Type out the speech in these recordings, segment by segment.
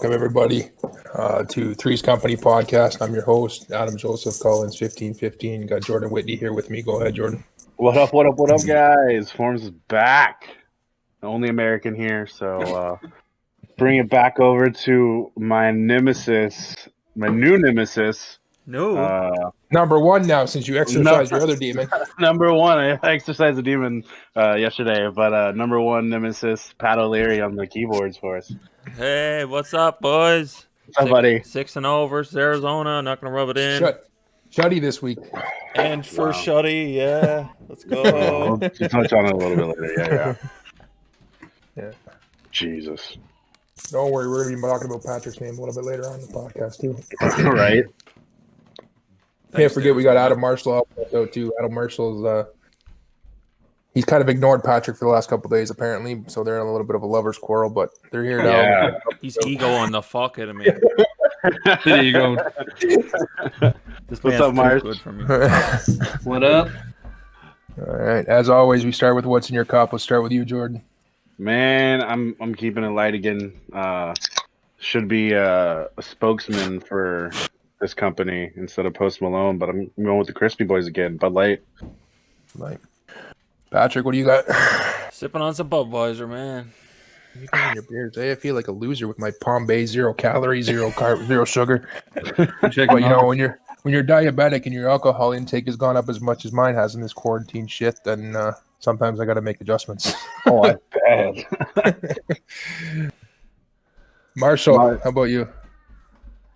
Welcome, everybody, to Three's Company podcast. I'm your host, Adam Joseph Collins, 1515. Got Jordan Whitney here with me. Go ahead, Jordan. What up, guys? Forms is back. The only American here, so bring it back over to my nemesis, my new nemesis. Number one now, since you exercised your other demon. Number one, I exercised the demon yesterday, but number one nemesis, PatOLeary on the keyboards for us. Hey, what's up, boys? What's up, buddy? 6-0 versus Arizona. Not gonna rub it in. Shuddy this week. And for Shuddy, yeah. Let's go. We'll touch on it a little bit later. Yeah. Jesus. Don't worry, we're gonna be talking about Patrick's name a little bit later on in the podcast too. Right. Can't forget we got Adam Marshyll helping us out too. Adam Marshall's he's kind of ignored Patrick for the last couple of days apparently, so they're in a little bit of a lover's quarrel, but they're here now. Yeah. He's egoing the fuck out of me. There you go. This What's up, Mars? good for me. What up? All right. As always, we start with what's in your cup. Let's start with you, Jordan. Man, I'm keeping it light again. Should be a spokesman for this company instead of Post Malone, but I'm going with the Crispy Boys again. Bud Light. Patrick, what do you got? Sipping on some Budweiser, man. You got in your beer today. I feel like a loser with my Palm Bay 0 calories, 0 carb, 0 sugar. But you know, when you're diabetic and your alcohol intake has gone up as much as mine has in this quarantine shit, then sometimes I got to make adjustments. Oh, that's bad. Marshall, how about you?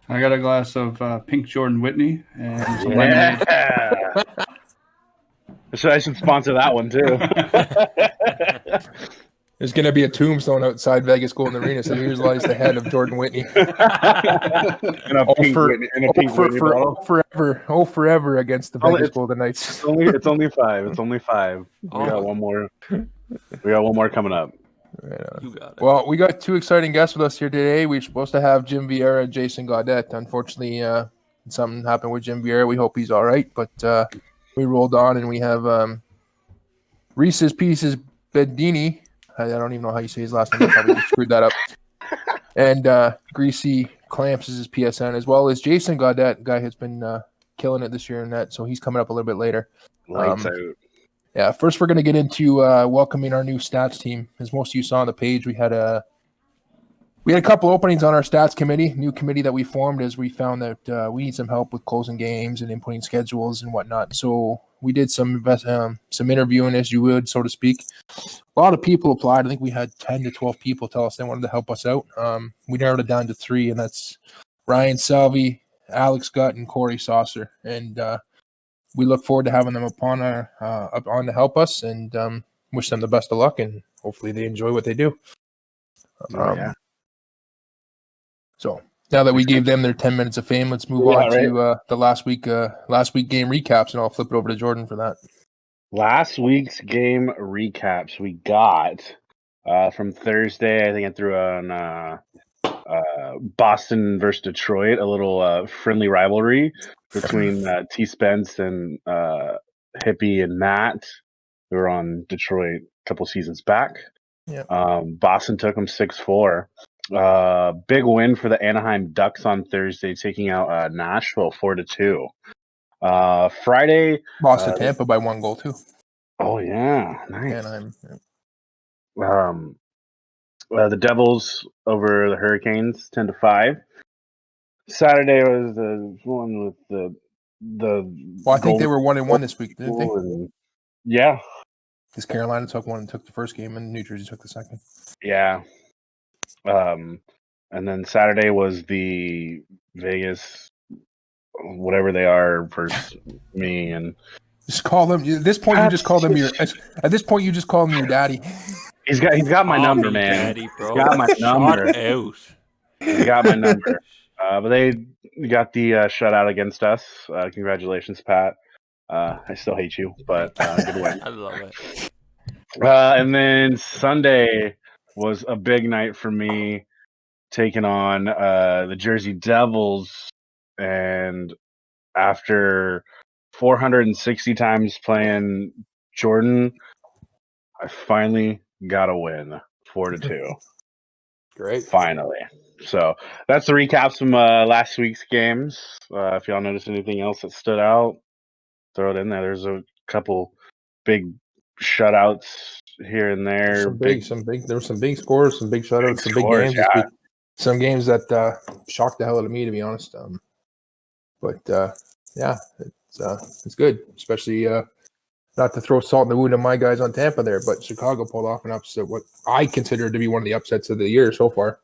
I got a glass of pink Jordan Whitney and some lemonade. I should sponsor that one too. There's going to be a tombstone outside Vegas Golden Arena, so here's lies the head of Jordan Whitney. Forever against the Vegas Golden Knights. It's only five. We got one more. We got one more coming up. Right on. You got it. Well, we got two exciting guests with us here today. We're supposed to have Jim Vieira and Jason Gaudette. Unfortunately, something happened with Jim Vieira. We hope he's all right, but we rolled on, and we have Reese's Pieces Bedini. I don't even know how you say his last name. I probably just screwed that up. And Greasy-Clxmps is his PSN, as well as Jason Gaudette, guy who's been killing it this year in that, so he's coming up a little bit later. Lights out. Yeah, first we're going to get into welcoming our new stats team. As most of you saw on the page, we had a couple openings on our stats committee, new committee that we formed as we found that we need some help with closing games and inputting schedules and whatnot. So we did some interviewing, as you would, so to speak. A lot of people applied. I think we had 10 to 12 people tell us they wanted to help us out. We narrowed it down to 3, and that's Ryan Salvi, Alex Gutt, and Corey Saucer. And we look forward to having them up on to help us, and wish them the best of luck, and hopefully they enjoy what they do. So now that we gave them their 10 minutes of fame, let's move on to the last week game recaps, and I'll flip it over to Jordan for that. Last week's game recaps we got from Thursday. I think I threw on Boston versus Detroit, a little friendly rivalry between T. Spence and Hippie and Matt, who were on Detroit a couple seasons back. Yeah. Boston took them 6-4. Big win for the Anaheim Ducks on Thursday, taking out Nashville 4-2. Friday, lost to Tampa by 1 goal too. Oh yeah, nice. Anaheim. Yeah. The Devils over the Hurricanes 10-5. Saturday was the one with the. Well, I think they were 1-1 this week, didn't they? Yeah, because Carolina took one and took the first game, and New Jersey took the second. Yeah. And then Saturday was the Vegas, whatever they are, versus me, and just call them. At this point, you just call them your. At this point, you just call him your daddy. He's got my number, man. Daddy, bro. He's got my number. Out. He got my number. But they got the shutout against us. Congratulations, Pat. I still hate you, but good win. I love it. And then Sunday was a big night for me, taking on the Jersey Devils, and after 460 times playing Jordan, I finally got a win, 4-2. Great. Finally. So that's the recaps from last week's games. If y'all noticed anything else that stood out, throw it in there. There's a couple big shutouts here and there. There were some big scores, some big shutouts, some big scores, games this yeah. week. Some games that shocked the hell out of me, to be honest. Yeah, it's good, especially not to throw salt in the wound of my guys on Tampa there, but Chicago pulled off an upset, what I consider to be one of the upsets of the year so far.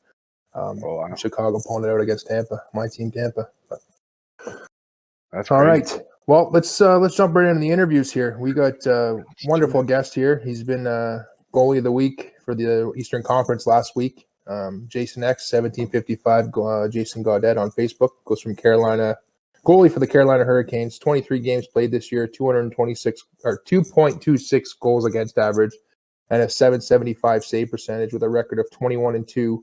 Wow. Chicago pulling it out against Tampa, my team Tampa. But. That's all great. right. Well, let's jump right into the interviews here. We got a wonderful guest here. He's been goalie of the week for the Eastern Conference last week. Jason X 1755. Jason Gaudet on Facebook goes from Carolina. Goalie for the Carolina Hurricanes. 23 games played this year. 2.26 goals against average, and a 775 save percentage with a record of 21-2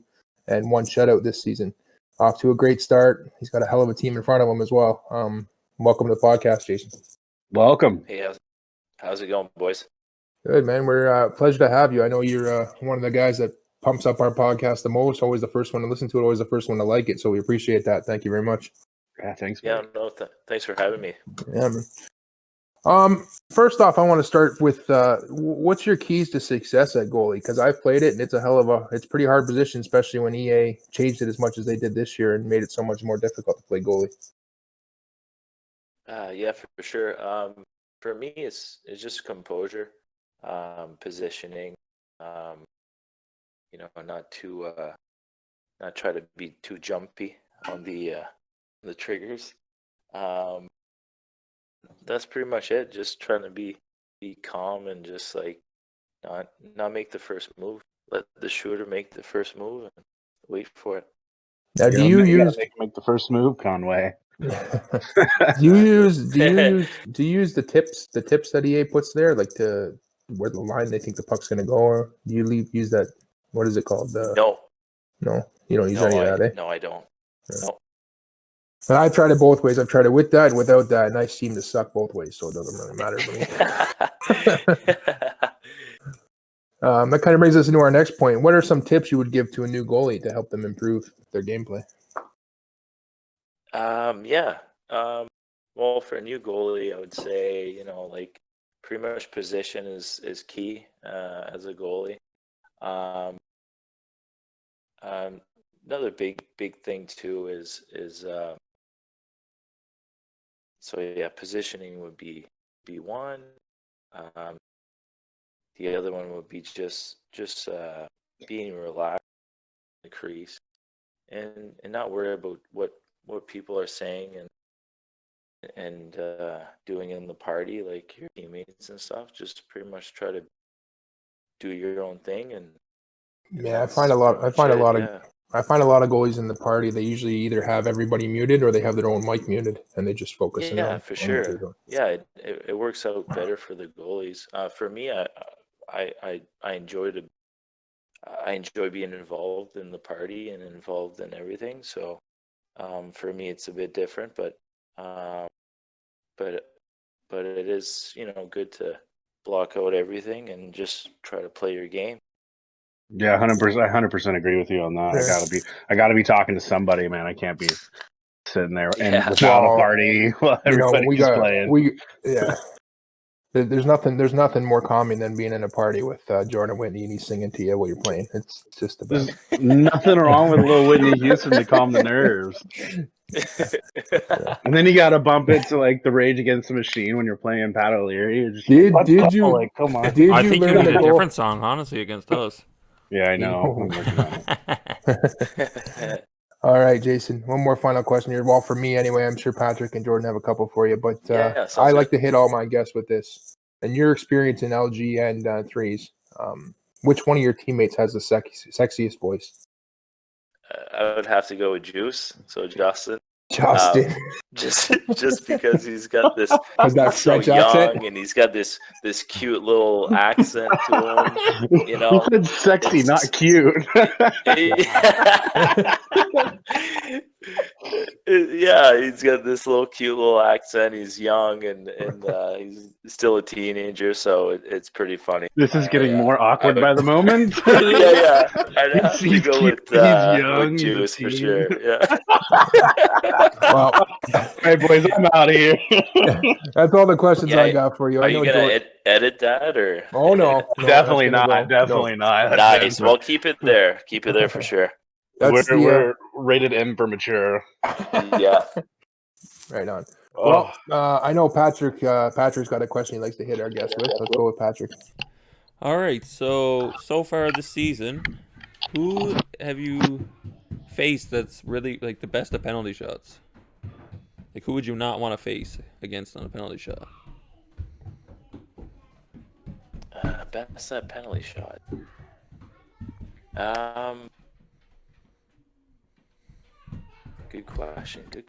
and 1 shutout this season. Off to a great start. He's got a hell of a team in front of him as well. Welcome to the podcast, Jason. Welcome. Hey, how's it going, boys? Good, man. We're pleasure to have you. I know you're one of the guys that pumps up our podcast the most. Always the first one to listen to it. Always the first one to like it. So we appreciate that. Thank you very much. Yeah, thanks. Yeah, no, thanks for having me. Yeah, man. First off, I want to start with what's your keys to success at goalie? Because I've played it, and it's it's a pretty hard position, especially when EA changed it as much as they did this year and made it so much more difficult to play goalie. Yeah, for sure. For me, it's just composure, positioning. Not try to be too jumpy on the triggers. That's pretty much it. Just trying to be calm and just like not make the first move. Let the shooter make the first move and wait for it. Now, do you make the first move, Conway? do you use the tips that EA puts there, like to where the line they think the puck's going to go, or do you use that? What is it called? No, you don't use any of that, eh? No, I don't. Yeah. No. But I've tried it both ways. I've tried it with that and without that, and I seem to suck both ways, so it doesn't really matter to me. That kind of brings us into our next point. What are some tips you would give to a new goalie to help them improve their gameplay? Well, for a new goalie, I would say, like pretty much position is key as a goalie. Another big thing too is positioning would be one. The other one would be just being relaxed in the crease and not worry about what people are saying and doing in the party, like your teammates and stuff. Just pretty much try to do your own thing. And yeah, I find a lot of goalies in the party. They usually either have everybody muted or they have their own mic muted, and they just focus. Yeah, for sure. Yeah, it works out better for the goalies. For me, I enjoy being involved in the party and involved in everything. So for me, it's a bit different, but it is good to block out everything and just try to play your game. Yeah, 100% agree with you on that. Yeah. I gotta be talking to somebody, man. I can't be sitting there and without a party while everybody's playing. There's nothing more calming than being in a party with Jordan Whitney and he's singing to you while you're playing. It's just the best. There's nothing wrong with a little Whitney Houston to calm the nerves. And then you got to bump into like the Rage Against the Machine when you're playing PatOLeary. Did you? Like, come on. I think you need a different song, honestly, against us. Yeah, I know. All right, Jason. One more final question here. Well, for me anyway, I'm sure Patrick and Jordan have a couple for you, but I like to hit all my guests with this. And your experience in LG and threes, which one of your teammates has the sexiest voice? I would have to go with Juice. So Justin, just because he's got this so young accent? And he's got this cute little accent to him. He said sexy, not cute. Yeah, he's got this little cute little accent. He's young and he's still a teenager, so it's pretty funny. This is getting Yeah. more awkward I by would- the moment. yeah. I'd have to He's go cute, with he's young, he's a Juice for teen. sure. Yeah. Well, Hey, boys, I'm out of here. that's all the questions Yeah, I got for you. Are I you know gonna George. edit that or? Oh no, Definitely that's gonna not. go. Definitely not. That's Nice. it. Well, keep it there. Keep it there for sure. That's we're rated M for mature. Yeah. right on. Oh, Well, I know Patrick. Patrick's got a question he likes to hit our guest with. Let's go with Patrick. All right. So far this season, who have you faced that's really like the best at penalty shots? Like, who would you not want to face against on a penalty shot? Best at penalty shot. Good question. Good.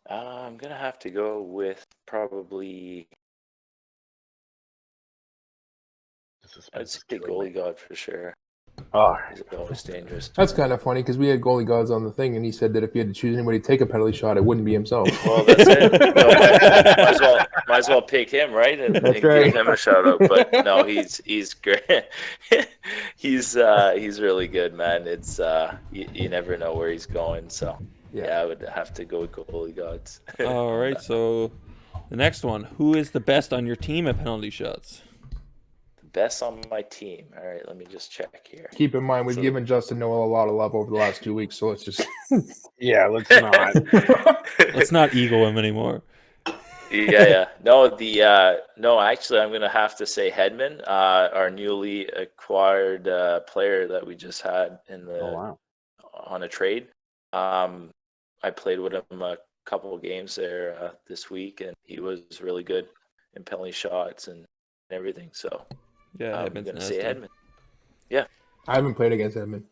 I'm gonna have to go with probably. I'd say Goalie God for sure. oh, He's always dangerous. That's kind of funny because we had goalie gods on the thing, and he said that if he had to choose anybody to take a penalty shot, it wouldn't be himself. Well, that's it. No, might as well pick him, right? And That's give right. him a shout out. But no, he's great. he's really good, man. It's you never know where he's going. So yeah, I would have to go with Goalie Gods. All right. So the next one, who is the best on your team at penalty shots? Best on my team. All right, let me just check here. Keep in mind, we've So- given Justin Noel a lot of love over the last 2 weeks, so let's just. yeah, let's not. Let's not ego him anymore. Yeah. No, actually, I'm gonna have to say Hedman, our newly acquired player that we just had in the Oh, wow. on a trade. I played with him a couple of games there this week, and he was really good in penalty shots and everything. So Yeah, I'm Edmonds gonna has say to. Hedman. I haven't played against Edmund.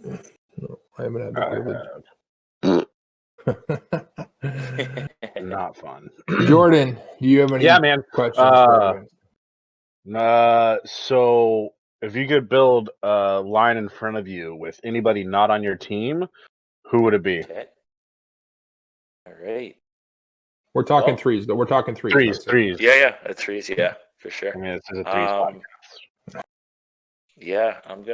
No, I haven't had the privilege. Not fun. Jordan, do you have any Yeah, man. questions for him? So if you could build a line in front of you with anybody not on your team, who would it be? Okay. All right. We're talking Oh. threes, though. We're talking threes. Threes. Yeah. A threes. Yeah, for sure. I mean, this is a threes podcast. Yeah, I'm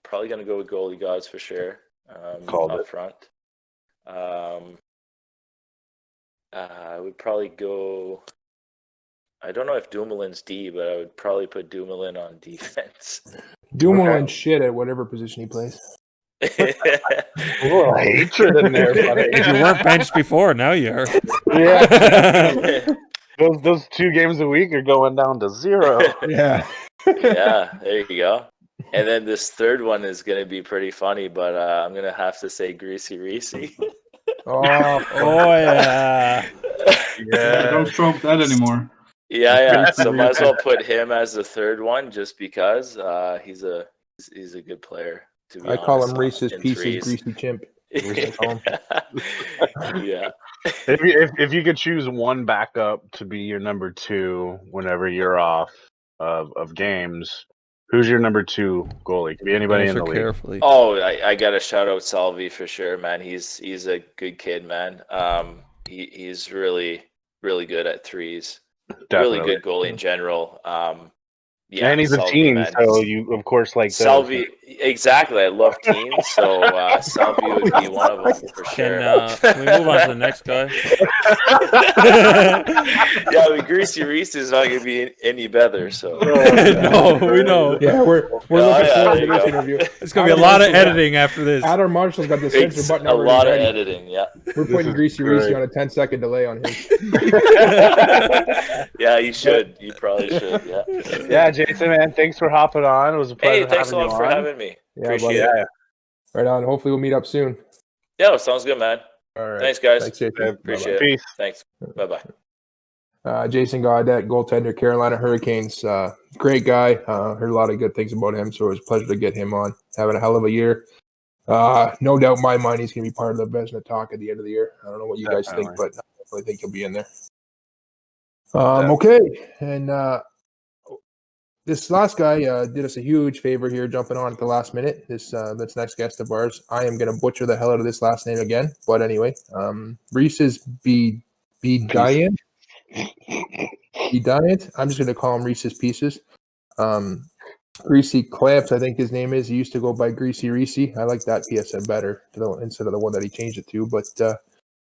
probably gonna go with Goalie Gods for sure. Called up it. front. I would probably go. I don't know if Dumoulin's D, but I would probably put Dumoulin on defense. Dumoulin shit at whatever position he plays. A little hatred in there, buddy. If you weren't benched before, now you are. Yeah. Those 2 games a week are going down to 0. Yeah. Yeah, there you go. And then this third one is gonna be pretty funny, but I'm gonna have to say Greasy-Clxmps. Oh, yeah. Yeah. Don't stroke that anymore. Yeah. So might as well put him as the third one, just because he's a good player. To be I call honest, him Reese's in Pieces, threes. Greasy Chimp. Yeah. If you could choose one backup to be your number 2 whenever you're off of games, who's your number 2 goalie? Could be anybody in the Answer league. carefully. Oh, I gotta shout out Salvi for sure, man. He's a good kid, man. He's really good at threes. Definitely. Really good goalie in general. Yeah, and he's a Salvi, teen, man. so you of course like those. Salvi, exactly. I love teams, so Salvi would be one of them for sure. Can we move on to the next guy? Yeah, but Greasy Reese is not going to be any better. So No, we know. Yeah, we're looking yeah, forward there to you this go. interview. It's gonna be a lot of editing after this. Adam Marshall's got the censor it's button a already lot of ready. editing. Yeah, We're This putting is Greasy Reese great. on a 10-second delay on his. yeah. You should. You probably should. Yeah. Yeah, Jason, man, thanks for hopping on. It was a pleasure. Hey, thanks a having lot you for on. having me. Yeah, Appreciate buddy. it. Yeah, Right on. Hopefully, we'll meet up soon. Yeah, sounds good, man. All right. Thanks, guys. Thanks, Jason. Appreciate it. peace. Thanks. Bye bye. Jason Gaudet, goaltender, Carolina Hurricanes. Great guy. Heard a lot of good things about him, so it was a pleasure to get him on. Having a hell of a year. No doubt in my mind he's going to be part of the Vezina talk at the end of the year. I don't know what you guys think, but I definitely think he'll be in there. Okay, and this last guy did us a huge favor here, jumping on at the last minute. This next guest of ours, I am gonna butcher the hell out of this last name again, but anyway, Reese's B Diet. I'm just gonna call him Reese's Pieces. Greasy-Clxmps, I think his name is. He used to go by Greasy Reese. I like that PSN better instead of the one that he changed it to. But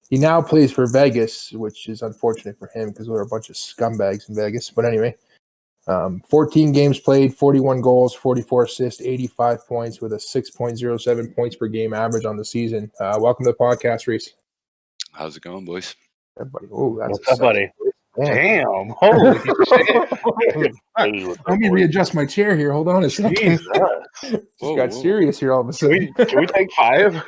he now plays for Vegas, which is unfortunate for him because we're a bunch of scumbags in Vegas. But anyway, 14 games played, 41 goals, 44 assists, 85 points with a 6.07 points per game average on the season. Welcome to the podcast, Reese. How's it going, boys? Everybody, oh, that's What's up, buddy? Damn. Holy shit. Let me readjust my chair here. Hold on a second. Jesus. Just got serious here all of a Can sudden. we take 5?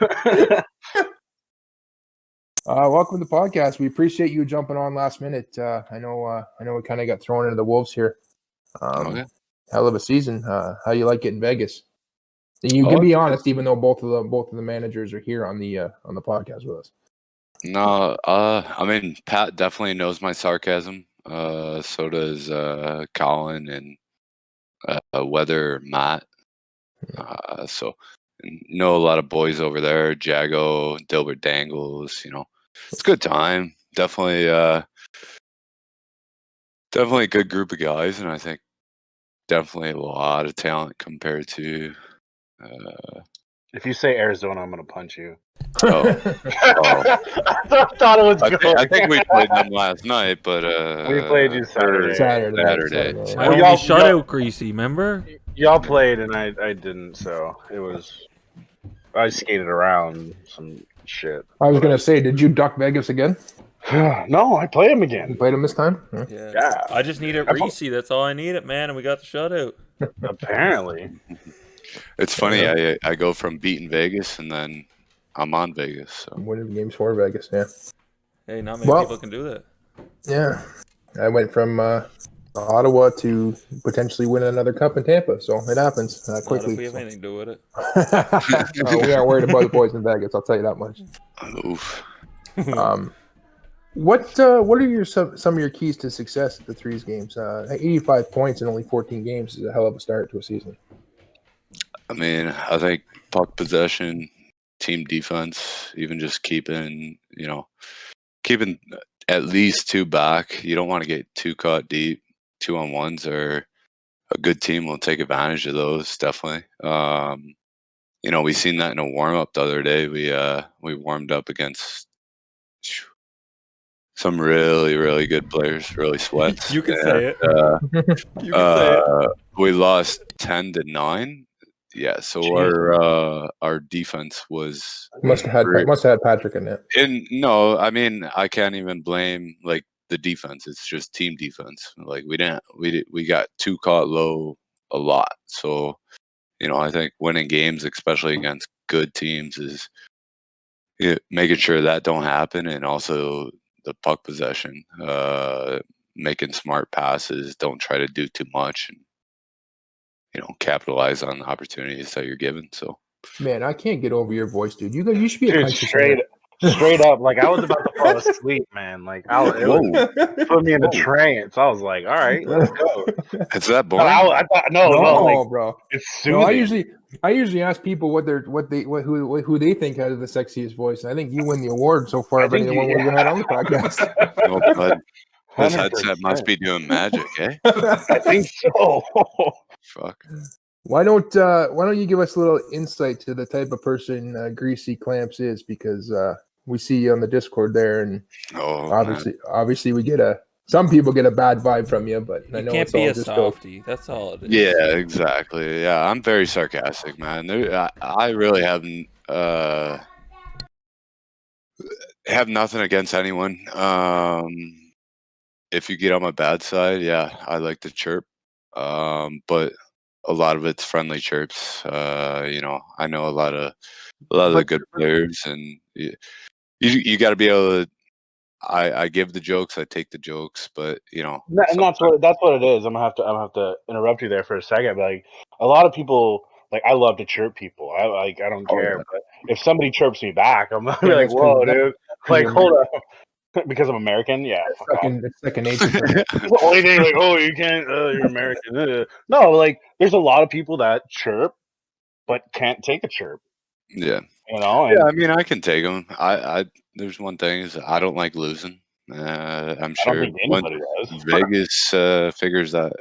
Welcome to the podcast. We appreciate you jumping on last minute. I know we kind of got thrown into the wolves here. Okay. Hell of a season. How you like it in Vegas? And you can be honest, even though both of the managers are here on the podcast with us. No, I mean, Pat definitely knows my sarcasm. So does Colin and Weather Matt. So know a lot of boys over there. Jago, Dilbert Dangles. It's a good time. Definitely a good group of guys, and I think definitely a lot of talent compared to. If you say Arizona, I'm going to punch you. Oh. I thought it was good. I think we played them last night, but We played you Saturday. Saturday. Why don't y'all- we shut y'all- out Greasy, remember? Y'all played and I didn't, so it was. I skated around some shit. I was gonna say, did you duck Vegas again? No, I play him You again. played him this time? Yeah. Yeah, I just needed Greasy. That's all I needed, man, and we got the shutout. apparently. It's funny. I go from beating Vegas and then I'm on Vegas. So. Winning games for Vegas, yeah. Hey, not many people can do that. Yeah. I went from Ottawa to potentially win another cup in Tampa, so it happens quickly. Not if we have anything to do with it. No, we aren't worried about the boys in Vegas, I'll tell you that much. Oof. What are some of your keys to success at the Threes games? 85 points in only 14 games is a hell of a start to a season. I mean, I think puck possession, team defense, even just keeping at least 2 back. You don't want to get too caught deep. 2-on-1s are a good team will take advantage of those, definitely. We seen that in a warm up the other day. We warmed up against some really, really good players, really sweats. You can say it. You can say it. We lost 10-9. Yeah, so our defense was Must have had Patrick in it. No, I mean I can't even blame the defense. It's just team defense. We got too caught low a lot. So, I think winning games, especially against good teams, is making sure that don't happen, and also the puck possession, making smart passes. Don't try to do too much, and capitalize on the opportunities that you're given. So, man, I can't get over your voice, dude. You should be a Dude, country singer. straight up. Like I was about to fall asleep, man. Like it put me in a trance. I was like, all right, let's go. Is that But boring? I thought no, like, bro. it's soothing. No, I usually ask people who they think has the sexiest voice. And I think you win the award so far. I Of think anyone you- we've had on the podcast. Oh, bud. This 100%. headset must be doing magic, eh? I think so. Fuck. Why don't you give us a little insight to the type of person Greasy-Clxmps is? Because we see you on the Discord there, and obviously we get some people get a bad vibe from you, but I You know can't it's be all a just softie. That's all it is. Yeah, exactly. Yeah, I'm very sarcastic, man. I really haven't have nothing against anyone. If you get on my bad side, yeah, I like to chirp. But a lot of it's friendly chirps. I know a lot of the good players, and you got to be able to. I give the jokes, I take the jokes, but And that's what it is. I'm gonna have to interrupt you there for a second. But like a lot of people, like I love to chirp people. I don't care. yeah. But if somebody chirps me back, I'm gonna be Yeah, like, that's 'cause whoa, dude. Like, you're hold up. Because I'm American? Yeah. It's second nature. It's the only thing, like, oh, you can't, you're American. No, like, there's a lot of people that chirp, but can't take a chirp. Yeah. You know? And Yeah, I mean, I can take them. There's one thing is I don't like losing. I'm I don't sure think once anybody does. Vegas figures that,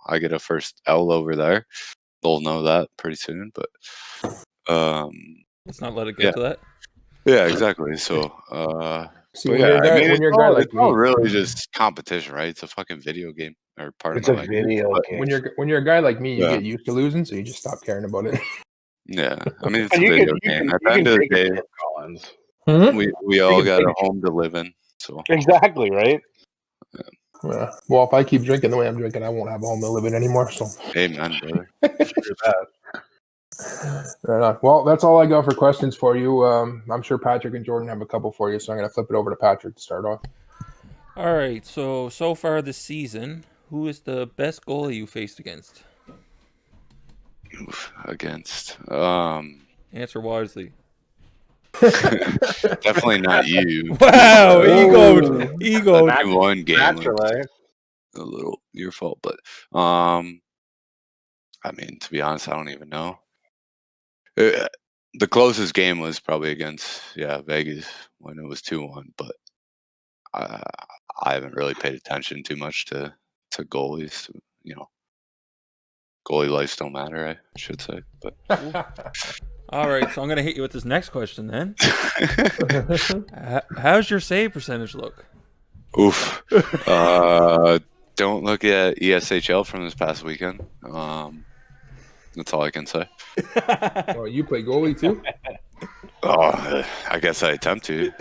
I get a first L over there, they'll know that pretty soon. But Let's not let it get Yeah. to that. yeah, exactly. So, See, but when you're a guy, it's when you're a guy all, like it's all me, really just competition, right? It's a fucking video game or part It's of a my life. video But, game. when you're a guy like me, you Yeah. get used to losing, so you just stop caring about it. yeah, I mean, it's a And you video can game. At the end of the take a day, chirp, Collins. we all can got take a a home to live in. So, Exactly, right? Yeah. Well, if I keep drinking the way I'm drinking, I won't have a home to live in anymore. So, amen, brother. Screw that. right on. Well, that's all I got for questions for you. I'm sure Patrick and Jordan have a couple for you, so I'm going to flip it over to Patrick to start off. All right. So far this season, who is the best goalie you faced against? Against, Answer wisely. definitely not you. Wow, Oh. ego. In one game was Naturally. a little your fault, but I mean, to be honest, I don't even know. The closest game was probably against Vegas when it was 2-1, but I haven't really paid attention too much to goalies. Goalie lives don't matter, I should say. But All right, so I'm gonna hit you with this next question then. How's your save percentage look? oof. Don't look at ESHL from this past weekend. That's all I can say. Oh, you play goalie too? Oh, I guess I attempt to.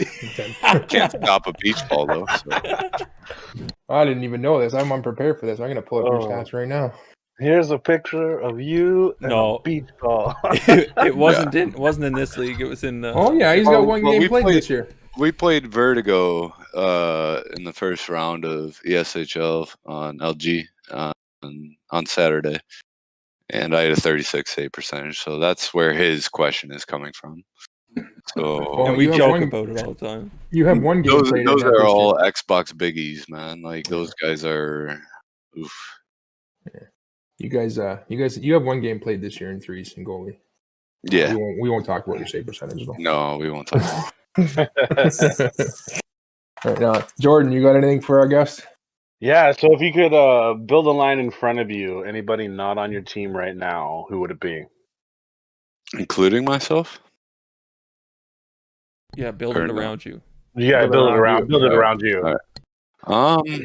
Can't stop a beach ball though. So. I didn't even know this. I'm unprepared for this. I'm going to pull up your stats right now. Here's a picture of you and No. a beach ball. It wasn't in this league. It was in. Oh yeah, he's got one game played this year. We played Vertigo in the first round of ESHL on LG on Saturday, and I had a 36 save percentage. So that's where his question is coming from. So And we you have joke one- about it all the time. You have one game those played. are in that this all year. Xbox biggies, man. Like those guys are. Oof. You guys, you have one game played this year in threes in goalie. Yeah. We won't talk about your save percentage though. No, we won't talk. All right, now, Jordan, you got anything for our guest? Yeah, so if you could build a line in front of you, anybody not on your team right now, who would it be? Including myself. Yeah, build Or it no. around you. Yeah, Build it build it around around. you. Build it All right. around you. All right.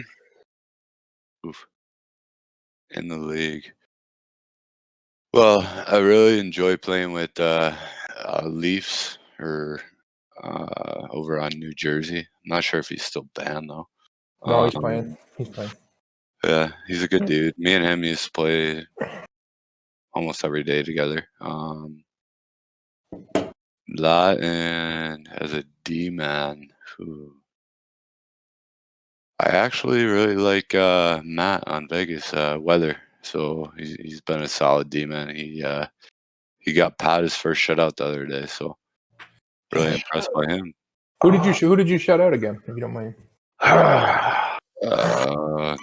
Oof. In the league. Well, I really enjoy playing with Leafs or over on New Jersey. I'm not sure if he's still banned though. No, he's playing. He's playing. Yeah, he's a good dude. Me and him used to play almost every day together. That and as a D man, I actually really like Matt on Vegas Weather. So he's been a solid D man. He got Pat his first shutout the other day, so really impressed by him. Who did you shut out again? If you don't mind.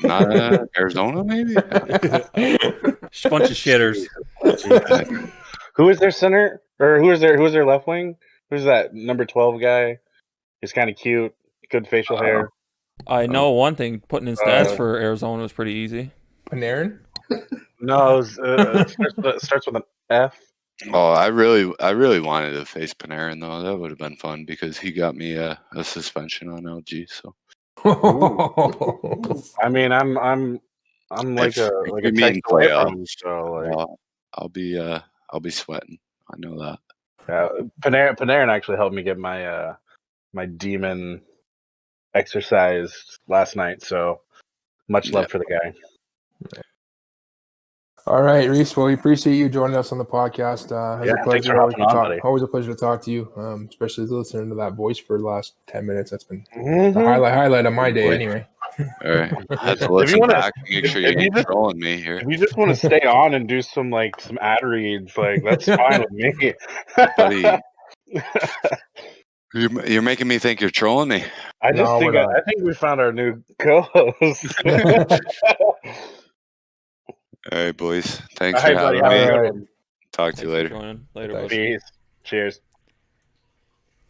Not Arizona, maybe. Just a bunch of shitters. Who is their center? Or who is their left wing? Who's that number 12 guy? He's kind of cute, good facial hair. I know one thing. Putting in stats for Arizona was pretty easy. Panarin. No, it starts with an F. Oh, I really wanted to face Panarin though. That would have been fun because he got me a suspension on LG. So I mean, I'm like If a we meet in text away playoffs, from him, so I'll be sweating. I know that. Panarin actually helped me get my my demon exercise last night. So much love for the guy. All right, Reese. Well, we appreciate you joining us on the podcast. It's a thanks pleasure. for hopping on, buddy. Always a pleasure to talk to you, especially listening to that voice for the last 10 minutes. That's been Mhm. the highlight of my day, Boy. anyway. All right, I have to If you listen wanna- back. Make sure you if you ain't just- trolling me here. If you just want to stay on and do some ad reads, like that's fine with me. Buddy, You're making me think you're trolling me. I just No, think we're not. I think we found our new co-host. All right, boys. Thanks All for right, buddy. having Have a me. good Alright. one. Talk to you Thanks for later. joining. Later, Thanks. bud. Peace. Cheers.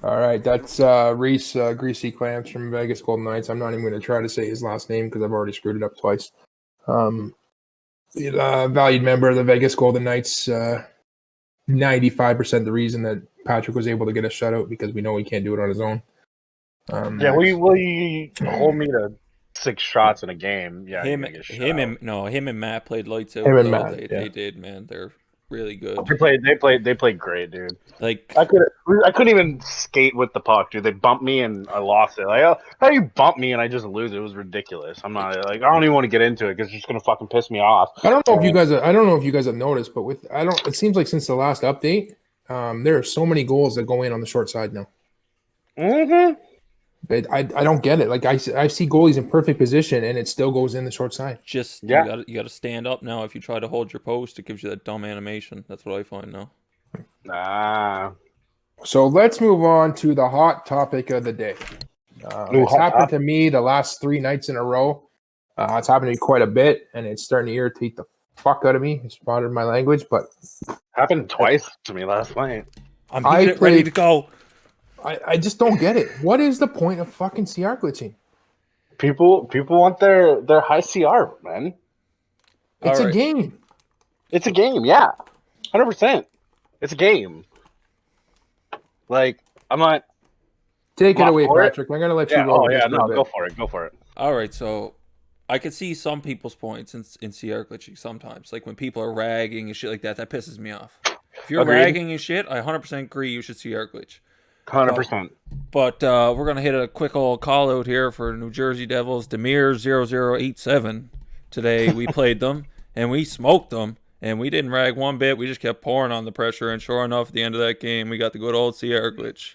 All right, that's Reese Greasy-Clxmps from Vegas Golden Knights. I'm not even going to try to say his last name because I've already screwed it up twice. Valued member of the Vegas Golden Knights. 95% the reason that Patrick was able to get a shutout because we know he can't do it on his own. Yeah, will you hold me to 6 shots in a game? Yeah, him, you're gonna get shut him, out. him and Matt played lights out. Him and though. Matt, They did, man. They're really good. They played great, dude. Like, I couldn't even skate with the puck, dude. They bumped me and I lost it. Like, how do you bump me and I just lose it? It was ridiculous. I'm not like I don't even want to get into it because it's just gonna fucking piss me off. I don't know if you guys have noticed, but it seems like since the last update, there are so many goals that go in on the short side now. Mm-hmm. But I don't get it. Like I see goalies in perfect position and it still goes in the short side. just Yeah. you got to stand up now. If you try to hold your post, it gives you that dumb animation. That's what I find now. Ah. So let's move on to the hot topic of the day. Ooh, It's hot happened topic. to me the last 3 nights in a row. It's happened to me quite a bit, and it's starting to irritate the fuck out of me. It's pardon my language, but Happened twice to me last night. I'm I ready played- to go. I just don't get it. What is the point of fucking CR glitching? People want their high CR, man. It's All a right. game. It's a game, yeah. 100%. It's a game. Like, I'm not Take it Not away, for it? Patrick. I'm gonna let Yeah, you roll. oh yeah, this for a no, bit. go for it. Go for it. All right, so I could see some people's points in CR glitching sometimes. Like when people are ragging and shit like that, that pisses me off. If you're Agreed. ragging and shit, I 100% agree you should CR glitch. 100%. But we're going to hit a quick old call out here for New Jersey Devils, Demir0087. Today we played them and we smoked them and we didn't rag one bit. We just kept pouring on the pressure. And sure enough, at the end of that game, we got the good old CR glitch.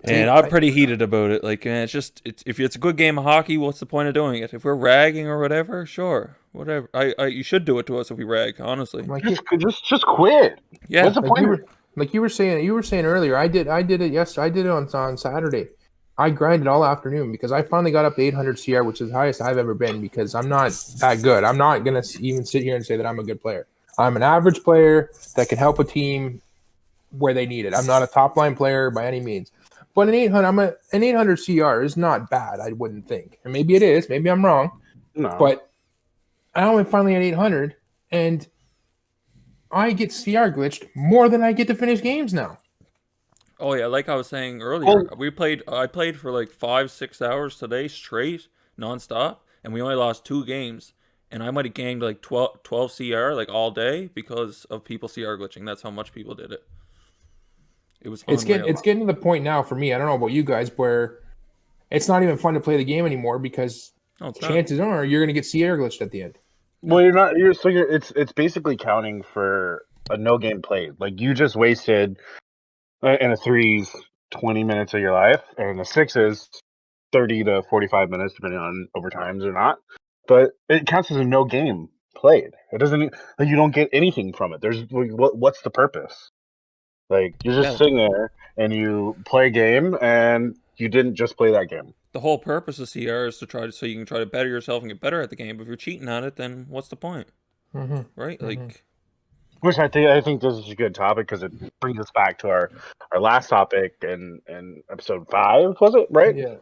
And I'm pretty heated about it. Like, it's just, if it's a good game of hockey, what's the point of doing it? If we're ragging or whatever, sure, whatever. You should do it to us if we rag, honestly. Like Just quit. Yeah, What's the point? you were saying earlier. I did it. Yes, I did it on Saturday. I grinded all afternoon because I finally got up to 800 CR, which is the highest I've ever been. Because I'm not that good. I'm not gonna even sit here and say that I'm a good player. I'm an average player that can help a team where they need it. I'm not a top line player by any means. But an 800 CR is not bad, I wouldn't think. And maybe it is. Maybe I'm wrong. No. But I'm finally at 800, and I get CR glitched more than I get to finish games now. Oh yeah, like I was saying earlier, I played for like 5-6 hours today straight, nonstop, and we only lost 2 games. And I might have gained like 12 CR like all day because of people CR glitching. That's how much people did it. It was It's unreal. getting to the point now for me. I don't know about you guys, where it's not even fun to play the game anymore because No, it's not. chances are you're going to get CR glitched at the end. Well, it's basically counting for a no game played. Like you just wasted in a threes 20 minutes of your life, and in the sixes 30 to 45 minutes, depending on overtimes or not. But it counts as a no game played. It doesn't like you don't get anything from it. There's what's the purpose? Like you're just Yeah. sitting there and you play a game, and you didn't just play that game. The whole purpose of CR is so you can try to better yourself and get better at the game. But if you're cheating at it, then what's the point? Mm-hmm. Right? Like, Which I think this is a good topic because it brings us back to our last topic in episode 5, was it right? Yeah.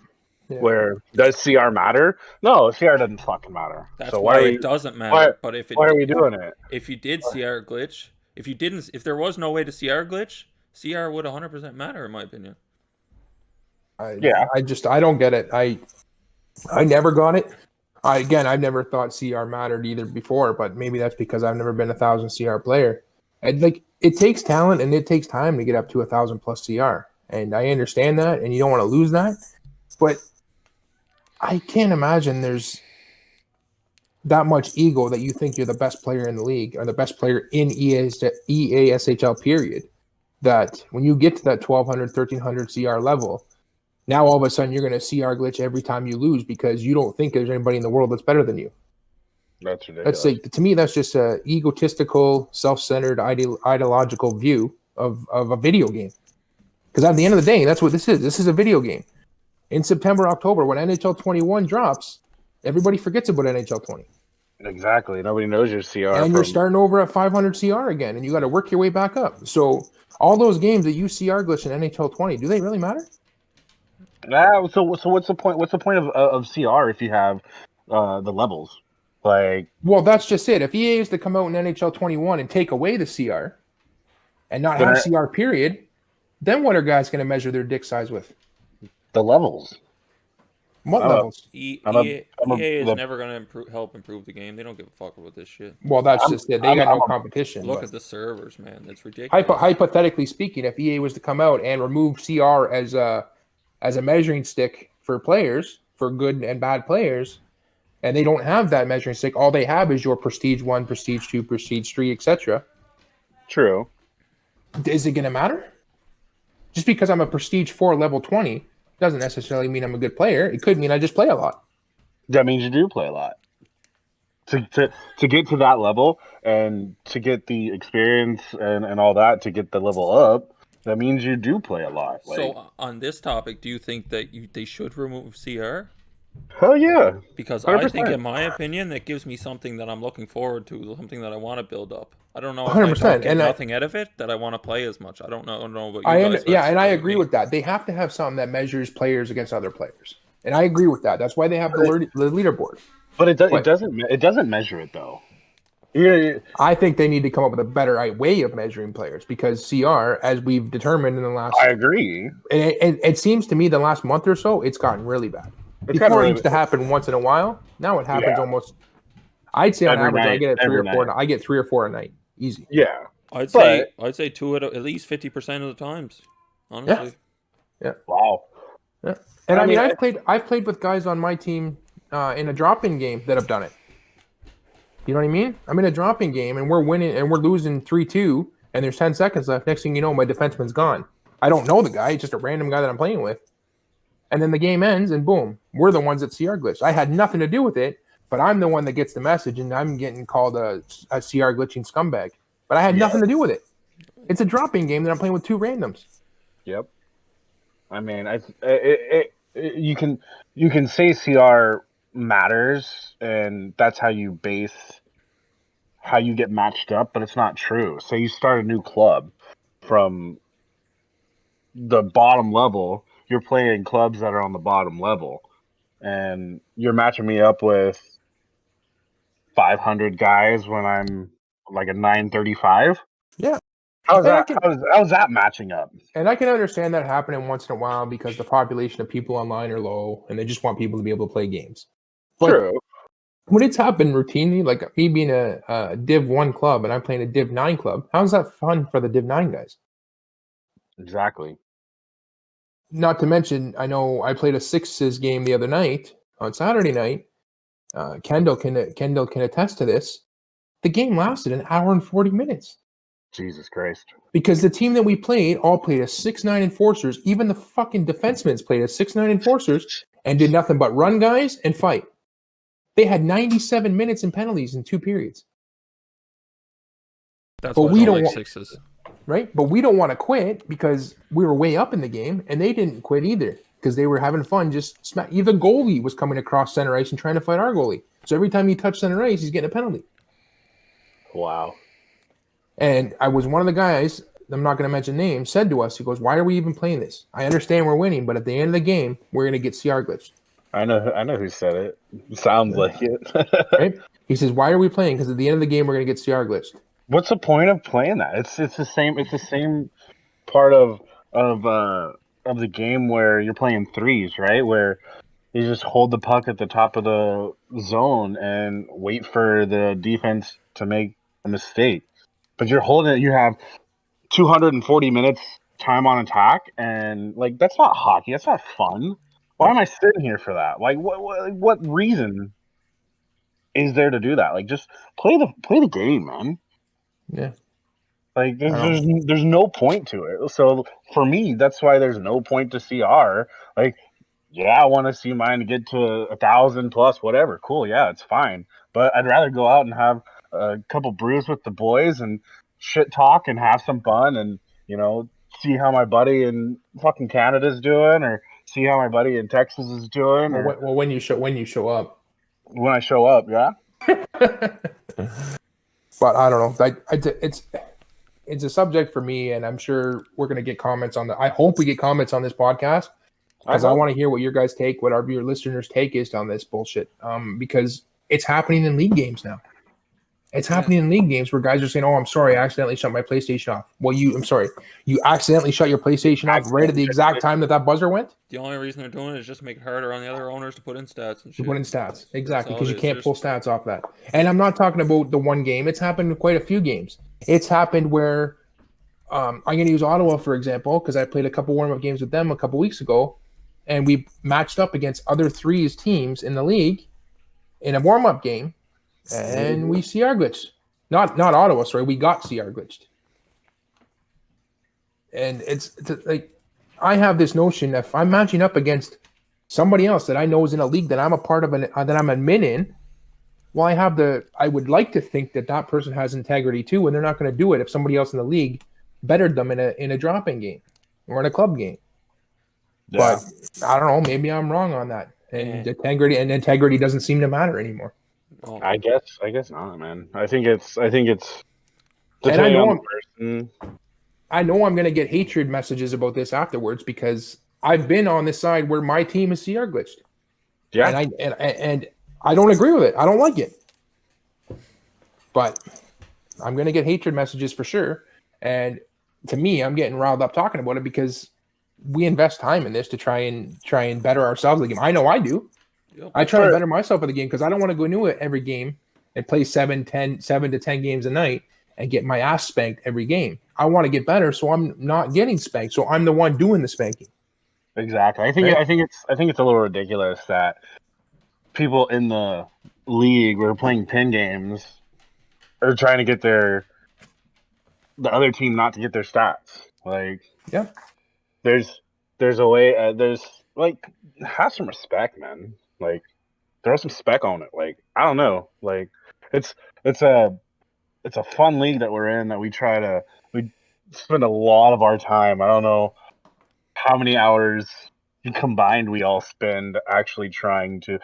Where does CR matter? No, CR doesn't fucking matter. that's so why why it doesn't matter. But if why are we doing it? if you did CR glitch, if there was no way to CR glitch, CR would 100% matter in my opinion. I don't get it. I never got it. I've never thought CR mattered either before, but maybe that's because I've never been a 1,000 CR player. And like it takes talent and it takes time to get up to 1,000 plus CR, and I understand that, and you don't want to lose that, but I can't imagine there's that much ego that you think you're the best player in the league or the best player in EASHL period. That when you get to that 1,200, 1,300 CR level, now all of a sudden you're going to CR glitch every time you lose because you don't think there's anybody in the world that's better than you. That's ridiculous. That's like, to me, that's just a egotistical, self-centered, ideological view of a video game. Because at the end of the day, that's what this is. This is a video game. In September, October, when NHL 21 drops, everybody forgets about NHL 20. Exactly. Nobody knows your CR. And you're starting over at 500 CR again, and you got to work your way back up. So all those games that you CR glitch in NHL 20, do they really matter? So what's the point? What's the point of CR if you have the levels? Like, well, that's just it. If EA is to come out in NHL 21 and take away the CR and not have CR period, then what are guys going to measure their dick size with? The levels. What levels? EA is never going to help improve the game. They don't give a fuck about this shit. Well, that's just it. They got no competition. Look at the servers, man. That's ridiculous. Hypothetically speaking, if EA was to come out and remove CR as a measuring stick for players, for good and bad players, and they don't have that measuring stick, all they have is your Prestige 1, Prestige 2, Prestige 3, etc. True. Is it going to matter? Just because I'm a Prestige 4 level 20 doesn't necessarily mean I'm a good player. It could mean I just play a lot. That means you do play a lot. To get to that level and to get the experience and all that, to get the level up, that means you do play a lot. So on this topic, do you think that they should remove CR? Hell yeah. Because 100%. I think, in my opinion, that gives me something that I'm looking forward to, something that I want to build up. I don't know if 100%. I get nothing out of it, that I want to play as much. I don't know about you guys. Yeah, and I agree with that. They have to have something that measures players against other players. And I agree with that. That's why they have the leaderboard. But it doesn't measure it, though. Yeah. I think they need to come up with a better way of measuring players, because CR, as we've determined in the last... I agree. It seems to me the last month or so, it's gotten really bad. Before it used to happen once in a while. Now it happens almost... I'd say on average, I get 3 or 4. I get 3 or 4 a night, easy. Yeah, I'd say 2 at least 50% of the times. Honestly. Yeah. Wow. Yeah. And I mean, I've played with guys on my team in a drop-in game that have done it. You know what I mean? I'm in a drop-in game and we're winning and we're losing 3-2, and there's 10 seconds left. Next thing you know, my defenseman's gone. I don't know the guy; it's just a random guy that I'm playing with. And then the game ends, and boom, we're the ones that CR glitch. I had nothing to do with it. But I'm the one that gets the message, and I'm getting called a CR glitching scumbag. But I had nothing to do with it. It's a drop-in game that I'm playing with 2 randoms. Yep. I mean, you can say CR matters, and that's how you get matched up, but it's not true. Say you start a new club from the bottom level, you're playing clubs that are on the bottom level, and you're matching me up with 500 guys when I'm like a 935. Yeah. How's that matching up? And I can understand that happening once in a while because the population of people online are low and they just want people to be able to play games. But true. When it's happened routinely, like me being a Div 1 club and I'm playing a Div 9 club, how's that fun for the Div 9 guys? Exactly. Not to mention, I know I played a Sixes game the other night, on Saturday night. Kendall can attest to this. The game lasted an hour and 40 minutes. Jesus Christ. Because the team that we played all played as 6'9" enforcers. Even the fucking defensemen played as 6'9" enforcers and did nothing but run guys and fight. They had 97 minutes in penalties in 2 periods. That's why we don't like Sixes. Right? But we don't want to quit because we were way up in the game, and they didn't quit either because they were having fun. Even goalie was coming across center ice and trying to fight our goalie. So every time he touched center ice, he's getting a penalty. Wow. And I was one of the guys, I'm not going to mention names, said to us, he goes, "Why are we even playing this? I understand we're winning, but at the end of the game, we're going to get CR glitched." I know who said it. Sounds like it. Right? He says, "Why are we playing? Because at the end of the game, we're going to get CR glitched." What's the point of playing that? It's the same part of the game where you're playing threes, right? Where you just hold the puck at the top of the zone and wait for the defense to make a mistake. But you're holding it. You have 240 minutes time on attack, and like that's not hockey. That's not fun. Why am I sitting here for that? Like, what reason is there to do that? Like, just play the game, man. Yeah. Like, there's no point to it. So for me, that's why there's no point to CR. Like, yeah, I want to see mine get to 1,000 plus, whatever. Cool, yeah, it's fine. But I'd rather go out and have a couple brews with the boys and shit talk and have some fun and see how my buddy in fucking Canada's doing, or see how my buddy in Texas is doing, or Well, when you show up. when I show up. Yeah. But I don't know. It's a subject for me, and I'm sure we're going to get comments on that. I hope we get comments on this podcast because I want to hear what your guys' take, what your listeners' take is on this bullshit. Because it's happening in league games now. It's happening in league games where guys are saying, "Oh, I'm sorry, I accidentally shut my PlayStation off." Well, I'm sorry, you accidentally shut your PlayStation off right at the exact time that buzzer went. The only reason they're doing it is just to make it harder on the other owners to put in stats and shit. To put in stats, exactly, all because it you is. can't pull stats off that. And I'm not talking about the one game. It's happened in quite a few games. It's happened where I'm going to use Ottawa for example because I played a couple warm-up games with them a couple weeks ago, and we matched up against other threes teams in the league in a warm-up game, and we CR glitched. Not Ottawa, sorry. We got CR glitched. And it's like I have this notion if I'm matching up against somebody else that I know is in a league that I'm a part of that I'm admin in, well, I would like to think that person has integrity too, and they're not going to do it if somebody else in the league bettered them in a drop-in game or in a club game. Yeah. But I don't know. Maybe I'm wrong on that. And integrity doesn't seem to matter anymore. Oh. I guess not, man. I think it's and I know on the person. I know I'm going to get hatred messages about this afterwards because I've been on this side where my team is CR glitched. Yeah, and I don't agree with it. I don't like it. But I'm going to get hatred messages for sure. And to me, I'm getting riled up talking about it because we invest time in this to try and better ourselves in the game. I know I do. Yep. I try to better myself in the game because I don't want to go into it every game and play 7 to 10 games a night and get my ass spanked every game. I want to get better, so I'm not getting spanked. So I'm the one doing the spanking. Exactly. I think it's a little ridiculous that people in the league who are playing pin games are trying to get the other team not to get their stats. Like, yeah, there's a way. There's like have some respect, man. Like, throw some spec on it. Like, I don't know. Like, it's a fun league that we're in that we spend a lot of our time. I don't know how many hours combined we all spend actually trying to,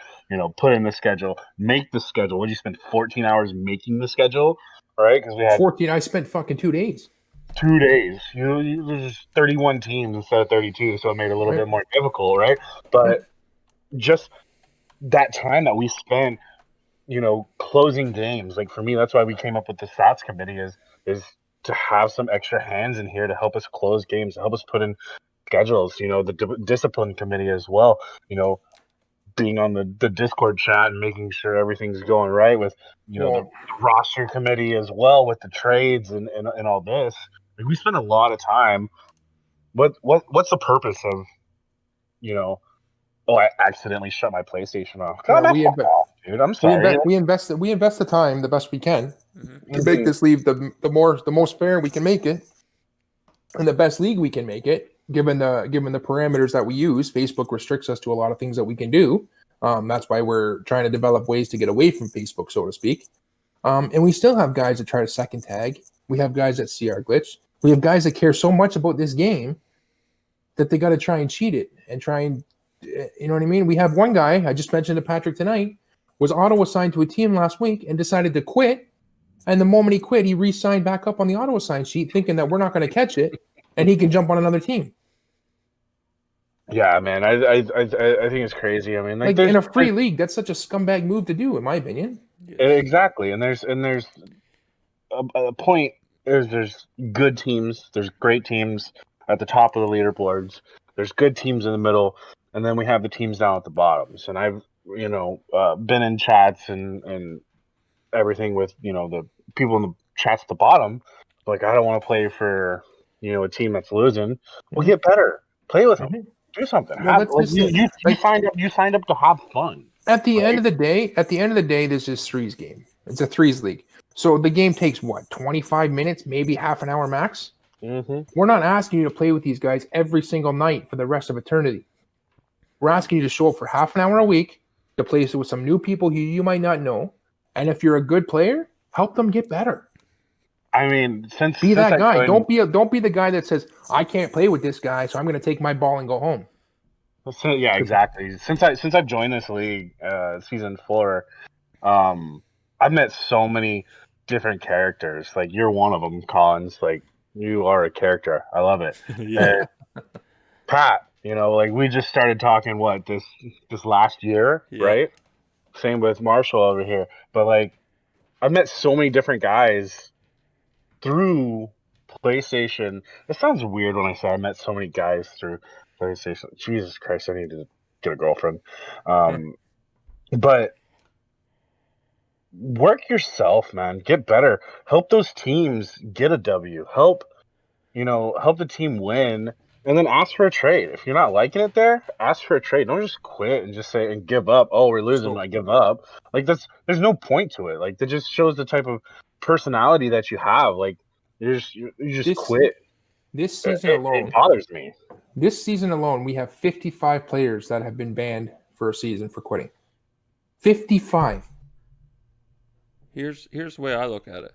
put in the schedule, make the schedule. What did you spend 14 hours making the schedule? Right? Because we had 14. I spent fucking 2 days. 2 days. There's 31 teams instead of 32, so it made it a little bit more difficult, right? But just that time that we spent, closing games. Like, for me, that's why we came up with the stats committee is to have some extra hands in here to help us close games, to help us put in schedules. The discipline committee as well. Being on the Discord chat and making sure everything's going right with the roster committee as well with the trades and all this. Like, we spend a lot of time. What's the purpose of I accidentally shut my PlayStation off. Dude, I'm sorry. We invest the time the best we can to make this league the most fair we can make it, and the best league we can make it. Given the parameters that we use, Facebook restricts us to a lot of things that we can do. That's why we're trying to develop ways to get away from Facebook, so to speak. And we still have guys that try to second tag. We have guys that CR glitch. We have guys that care so much about this game that they got to try and cheat it and try and, you know what I mean? We have one guy, I just mentioned to Patrick tonight, was Ottawa signed to a team last week and decided to quit. And the moment he quit, he re-signed back up on the Ottawa sign sheet, thinking that we're not going to catch it and he can jump on another team. Yeah, man, I think it's crazy. I mean, like in a free league, that's such a scumbag move to do, in my opinion. Exactly, and there's a point. There's good teams, there's great teams at the top of the leaderboards. There's good teams in the middle, and then we have the teams down at the bottoms. And I've been in chats and everything with the people in the chats at the bottom. Like, I don't want to play for a team that's losing. Well, get better, play with them. Do something. You signed up to have fun. At the end of the day, this is threes game. It's a threes league. So the game takes 25 minutes, maybe half an hour max. Mm-hmm. We're not asking you to play with these guys every single night for the rest of eternity. We're asking you to show up for half an hour a week to play with some new people who you might not know. And if you're a good player, help them get better. I mean, since Be that I guy. joined- Don't be the guy that says I can't play with this guy, so I'm going to take my ball and go home. So, yeah, exactly. Since I've joined this league, season 4, I've met so many different characters. Like you're one of them, Collins. Like you are a character. I love it. Yeah. And Pat, like we just started talking this last year, Yeah. right? Same with Marshyll over here. But like I've met so many different guys through PlayStation. It sounds weird when I say I met so many guys through PlayStation. Jesus Christ, I need to get a girlfriend. But work yourself, man. Get better. Help those teams get a W. Help the team win. And then ask for a trade. If you're not liking it there, ask for a trade. Don't just quit and just say and give up. Oh, we're losing. I give up. Like there's no point to it. Like that just shows the type of personality that you have. Like you just quit. This season It alone, bothers me. This season alone, we have 55 players that have been banned for a season for quitting. 55. Here's the way I look at it.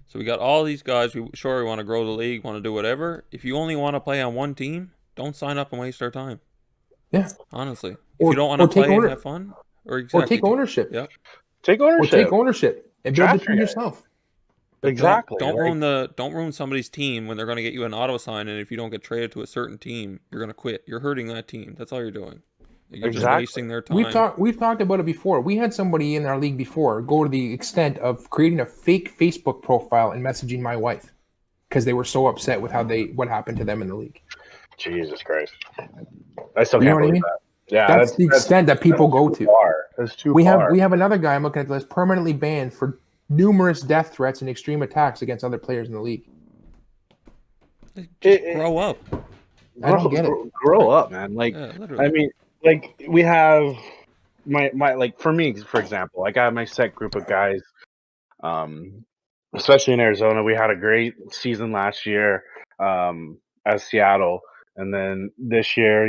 So we got all these guys. We want to grow the league, want to do whatever. If you only want to play on one team, don't sign up and waste our time. Yeah. Honestly, if Or- you don't want or to take play and owner- have fun, or Or take ownership. Yeah. Take Or ownership. take ownership and build the Draft team your yourself. Exactly. Don't Like, don't ruin somebody's team when they're going to get you an auto sign, and if you don't get traded to a certain team, you're going to quit. You're hurting that team. That's all you're doing. You're just Exactly. wasting their time. We've talked about it before. We had somebody in our league before go to the extent of creating a fake Facebook profile and messaging my wife because they were so upset with what happened to them in the league. Jesus Christ. I still You know can't what I believe mean? that. Yeah, That's the extent that people go too to. far. That's too We far. have another guy I'm looking at that's permanently banned for numerous death threats and extreme attacks against other players in the league. Just grow up. I don't get it. Grow up, man. Like, Yeah, literally. I mean, like we have my like for me, for example, I got my set group of guys. Especially in Arizona, we had a great season last year as Seattle, and then this year,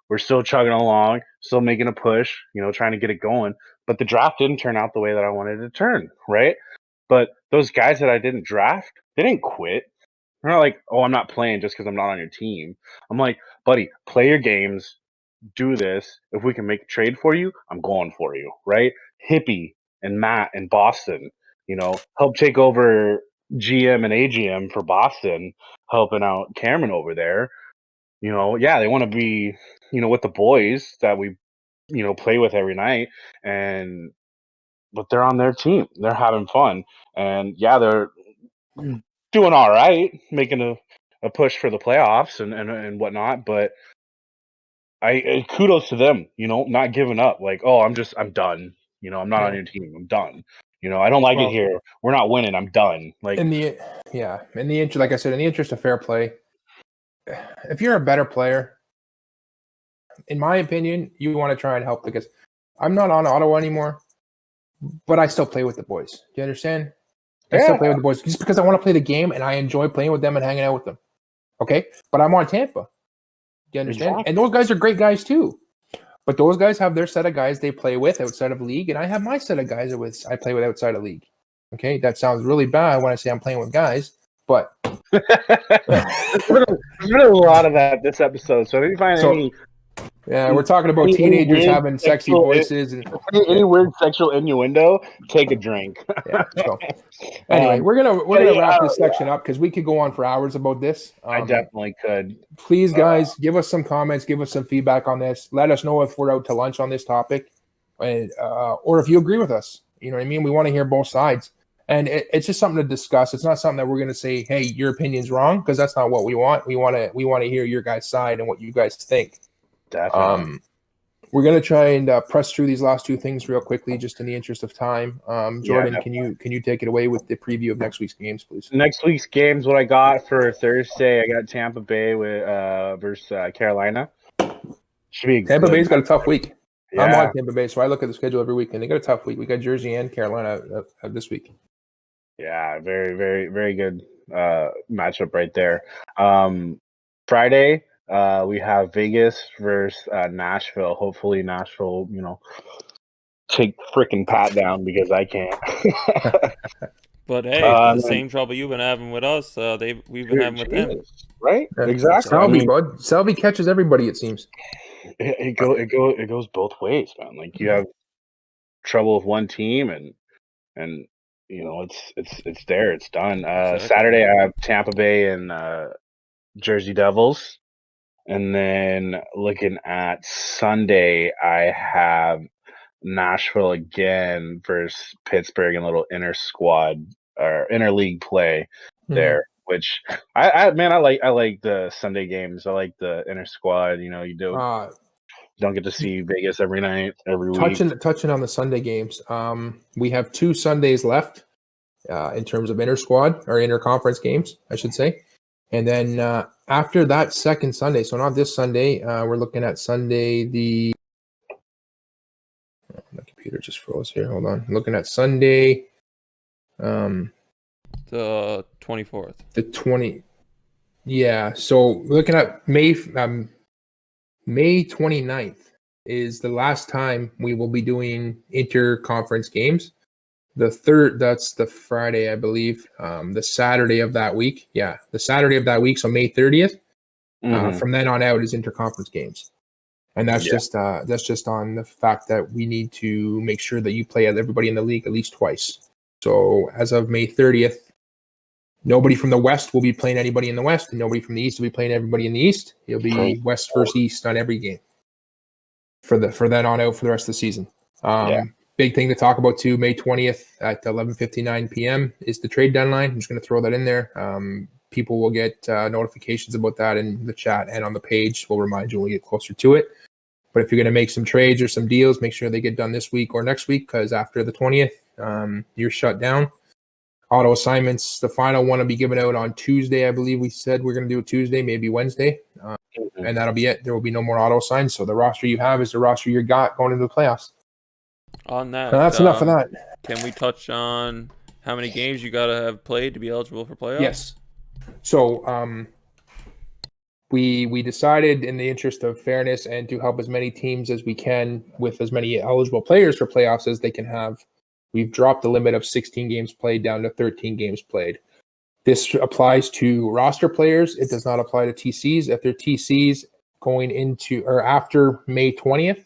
we're still chugging along, still making a push, trying to get it going. But the draft didn't turn out the way that I wanted it to turn, right? But those guys that I didn't draft, they didn't quit. They're not like, oh, I'm not playing just because I'm not on your team. I'm like, buddy, play your games, do this. If we can make a trade for you, I'm going for you, right? Hippie and Matt in Boston, help take over GM and AGM for Boston, helping out Cameron over there. Yeah, they want to be, with the boys that we, play with every night, but they're on their team. They're having fun, and yeah, they're doing all right, making a push for the playoffs and whatnot. But I kudos to them, not giving up. Like, oh, I'm done. I'm not on your team. I'm done. I don't like it here. We're not winning. I'm done. Like in the interest, like I said, in the interest of fair play, if you're a better player, in my opinion, you want to try and help because I'm not on Ottawa anymore, but I still play with the boys. Do you understand? I still play with the boys just because I want to play the game and I enjoy playing with them and hanging out with them. Okay, but I'm on Tampa. Do you understand? Exactly. And those guys are great guys too. But those guys have their set of guys they play with outside of league, and I have my set of guys I play with outside of league. Okay, that sounds really bad when I say I'm playing with guys, but there's been a lot of that this episode. So if you find any, yeah, we're talking about teenagers having sexy voices and any weird sexual innuendo, take a drink. yeah. So anyway, we're gonna wrap this section up because we could go on for hours about this. I definitely could. Please, guys, give us some comments, give us some feedback on this. Let us know if we're out to lunch on this topic, and or if you agree with us. You know what I mean? We want to hear both sides, and it's just something to discuss. It's not something that we're going to say, "Hey, your opinion's wrong," because that's not what we want. We want to hear your guys' side and what you guys think. Definitely. We're going to try and press through these last two things real quickly, just in the interest of time. Jordan, can you take it away with the preview of next week's games, please? Next week's games, what I got for Thursday, I got Tampa Bay with versus Carolina. Should be Tampa Bay's got a tough week. Yeah. I'm on Tampa Bay, so I look at the schedule every week, and they got a tough week. We got Jersey and Carolina this week. Yeah, very, very, very good matchup right there. Friday, we have Vegas versus Nashville. Hopefully Nashville, take freaking Pat down because I can't. But hey, the same trouble you've been having with us, we've been having with them. Right? Yeah. Exactly. I Selby, mean, bud. Selby catches everybody, it seems. it goes both ways, man. Like you have trouble with one team, and it's there, it's done. Exactly. Saturday I have Tampa Bay and Jersey Devils, and then looking at Sunday I have Nashville again versus Pittsburgh in a little inter squad or inter league play there. Which I like the Sunday games. I like the inter squad. You don't get to see Vegas every night, every week. Touching on the Sunday games, we have 2 Sundays left in terms of inter squad or inter conference games, I should say. And then after that second Sunday, so not this Sunday, we're looking at Sunday my computer just froze here. Hold on. I'm looking at Sunday, the 24th. The 20. Yeah. So looking at May 29th is the last time we will be doing inter-conference games. The third, that's the Friday, I believe. The Saturday of that week. Yeah, the Saturday of that week. So May 30th. From then on out is inter-conference games. And that's just on the fact that we need to make sure that you play everybody in the league at least twice. So as of May 30th, nobody from the West will be playing anybody in the West, and nobody from the East will be playing everybody in the East. It'll be West versus East on every game for then on out for the rest of the season. Big thing to talk about too. May 20th at 11:59 p.m. is the trade deadline. I'm just going to throw that in there. People will get notifications about that in the chat and on the page. We'll remind you when we get closer to it. But if you're going to make some trades or some deals, make sure they get done this week or next week, because after the 20th, you're shut down. Auto assignments, the final one will be given out on Tuesday. I believe we said we're going to do it Tuesday, maybe Wednesday. And that'll be it. There will be no more auto assigns. So the roster you have is the roster you got going into the playoffs. On that, So that's enough of that. Can we touch on how many games you got to have played to be eligible for playoffs? Yes. So we decided, in the interest of fairness and to help as many teams as we can with as many eligible players for playoffs as they can have, we've dropped the limit of 16 games played down to 13 games played. This applies to roster players. It does not apply to TCs. If they're TCs going into or after May 20th,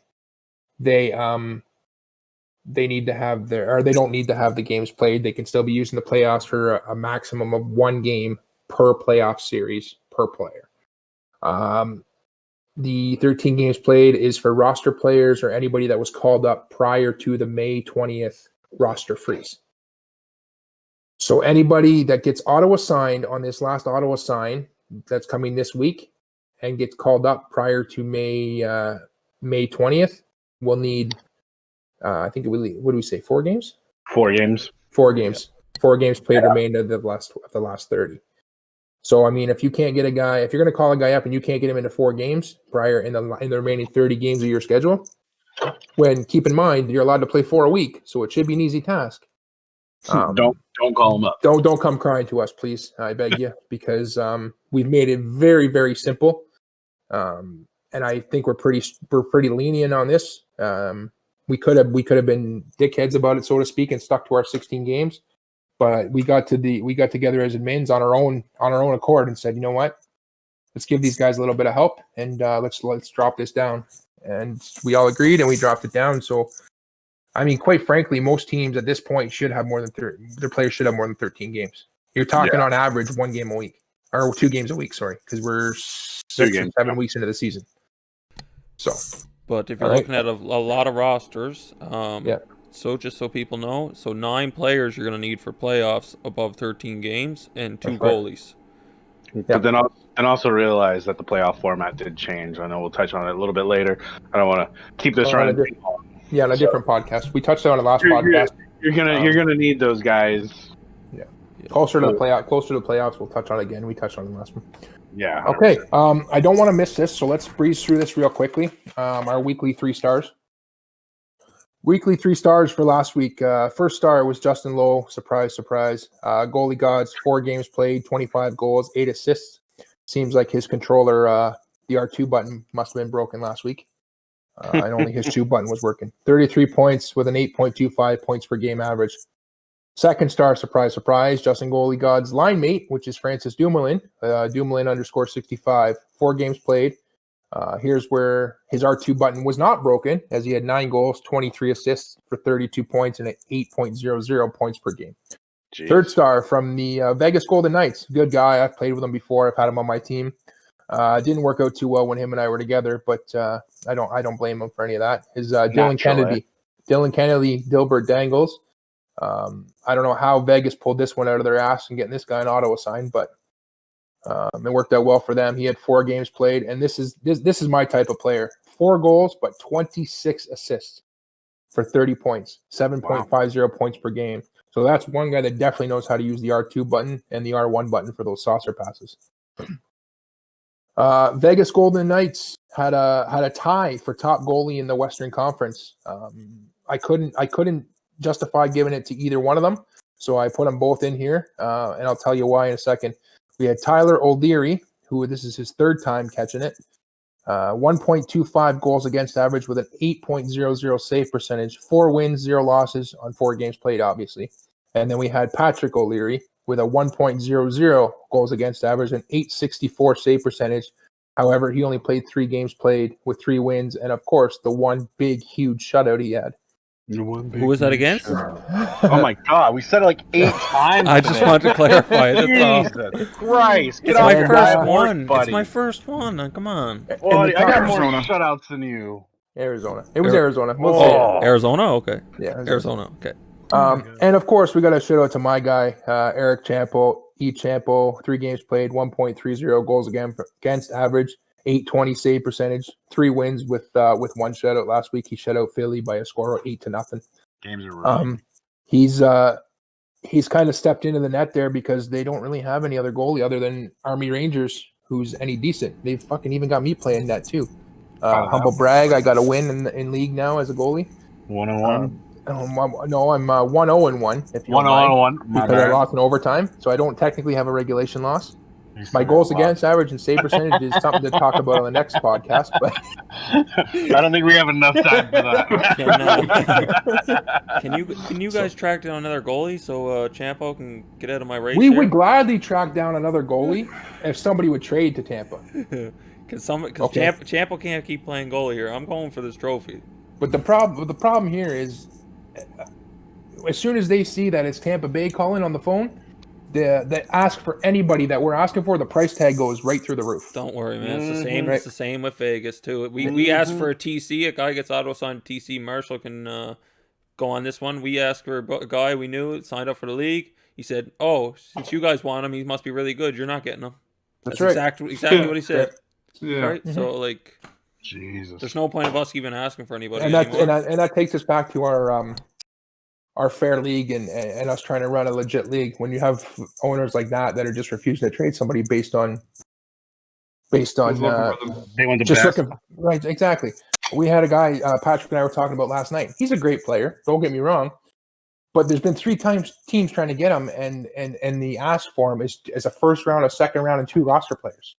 they need to have they don't need to have the games played. They can still be using the playoffs for a maximum of 1 game per playoff series per player. The 13 games played is for roster players or anybody that was called up prior to the May 20th roster freeze. So anybody that gets auto assigned on this last auto assign that's coming this week and gets called up prior to May 20th will need I think what do we say, 4 games? 4 games. 4 games. 4 games played remained of the last 30. So I mean, if you can't get a guy, if you're going to call a guy up and you can't get him into 4 games prior in the remaining 30 games of your schedule, when keep in mind you're allowed to play 4 a week, so it should be an easy task. Don't call him up. Don't come crying to us, please. I beg you, because we've made it very, very simple, and I think we're pretty lenient on this. We could have been dickheads about it, so to speak, and stuck to our 16 games. But we got together as admins on our own accord and said, you know what, let's give these guys a little bit of help and let's drop this down. And we all agreed and we dropped it down. So, I mean, quite frankly, most teams at this point should have more than their players should have more than 13 games. You're talking on average 1 game a week or 2 games a week. Sorry, because we're 6 or 7 weeks into the season. So, but if you're looking at a lot of rosters, so just so people know, so 9 players you're going to need for playoffs above 13 games and 2 goalies. But then also realize that the playoff format did change. I know we'll touch on it a little bit later. I don't want to keep this running. On a different podcast. We touched on the last podcast. You're gonna need those guys. Yeah. Closer to the playoffs, we'll touch on it again. We touched on the last one. Yeah. 100%. Okay. I don't want to miss this, so let's breeze through this real quickly. Our weekly 3 stars. Weekly 3 stars for last week. First star was Justin Lowe. Surprise, surprise. Goalie gods, 4 games played, 25 goals, 8 assists. Seems like his controller, the R2 button, must have been broken last week. And only his 2 button was working. 33 points with an 8.25 points per game average. Second star, surprise, surprise, Justin Goalie God's line mate, which is Francis Dumoulin, Dumoulin _65, 4 games played. Here's where his R2 button was not broken, as he had 9 goals, 23 assists for 32 points, and at 8.00 points per game. Jeez. Third star from the Vegas Golden Knights. Good guy. I've played with him before. I've had him on my team. Didn't work out too well when him and I were together, but I don't blame him for any of that. His Dylan Kennedy, Dilbert Dangles. I don't know how Vegas pulled this one out of their ass and getting this guy an auto assigned, but it worked out well for them. He had 4 games played, and this is my type of player. 4 goals, but 26 assists for 30 points, 7.50 points per game. So that's one guy that definitely knows how to use the R2 button and the R1 button for those saucer passes. Vegas Golden Knights had a tie for top goalie in the Western Conference. I couldn't justify giving it to either one of them, so I put them both in here, and I'll tell you why in a second. We had PatOLeary, who this is his 3rd time catching it. 1.25 goals against average with an 8.00 save percentage, 4 wins, 0 losses on 4 games played, obviously. And then we had PatOLeary with a 1.00 goals against average and 864 save percentage. However, he only played 3 games played with 3 wins, and of course, the one big, huge shutout he had. Who was that against? Oh my God, we said it like 8 times. I just wanted to clarify it. Jesus Christ! It's my first one. It's my first one. Come on. Well, I got more Arizona. shutouts than you. Arizona. It was Arizona. Arizona? Okay. Yeah, Arizona. Okay. And of course, we got to shout out to my guy, Eric Champo. Champo, 3 games played, 1.30 goals against average, 820 save percentage, 3 wins with 1 shutout last week. He shut out Philly by a score of 8-0. Games are right. He's kind of stepped into the net there because they don't really have any other goalie other than Army Rangers who's any decent. They've fucking even got me playing net too. Humble brag, I got a win in league now as a goalie. 1-1. No, I'm 1-0-1. If you 1-0-1. because I lost in overtime, so I don't technically have a regulation loss. My goals against average and save percentage is something to talk about on the next podcast. But I don't think we have enough time for that. Can you guys track down another goalie so Champo can get out of my race? We would gladly track down another goalie if somebody would trade to Tampa. Because Champo can't keep playing goalie here. I'm going for this trophy. But the problem here is, as soon as they see that it's Tampa Bay calling on the phone, they ask for anybody that we're asking for, the price tag goes right through the roof. Don't worry, man. It's the same. Right. It's the same with Vegas too. We asked for a TC. A guy gets auto signed TC. Marshyll can go on this one. We asked for a guy we knew signed up for the league. He said, "Oh, since you guys want him, he must be really good. You're not getting him." That's right. Exactly what he said. Yeah. Right. Mm-hmm. So like, Jesus. There's no point of us even asking for anybody. And that takes us back to our fair league and us trying to run a legit league. When you have owners like that are just refusing to trade somebody based on They want the just best. looking right. Exactly. We had a guy Patrick and I were talking about last night. He's a great player. Don't get me wrong. But there's been 3 times teams trying to get him, and the ask for him is a first round, a second round, and 2 roster players.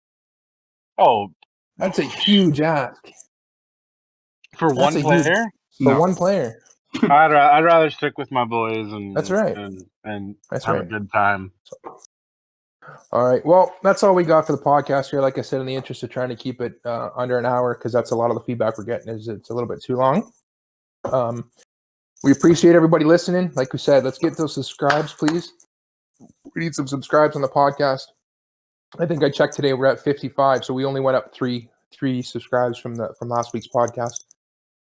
Oh, that's a huge ask for one player. One player. I'd rather stick with my boys and that's right, and have a good time. All right, well, that's all we got for the podcast here. Like I said, in the interest of trying to keep it under an hour, because that's a lot of the feedback we're getting is it's a little bit too long. We appreciate everybody listening. Like we said, let's get those subscribes, please. We need some subscribes on the podcast. I think I checked today. We're at 55, so we only went up three subscribes from last week's podcast.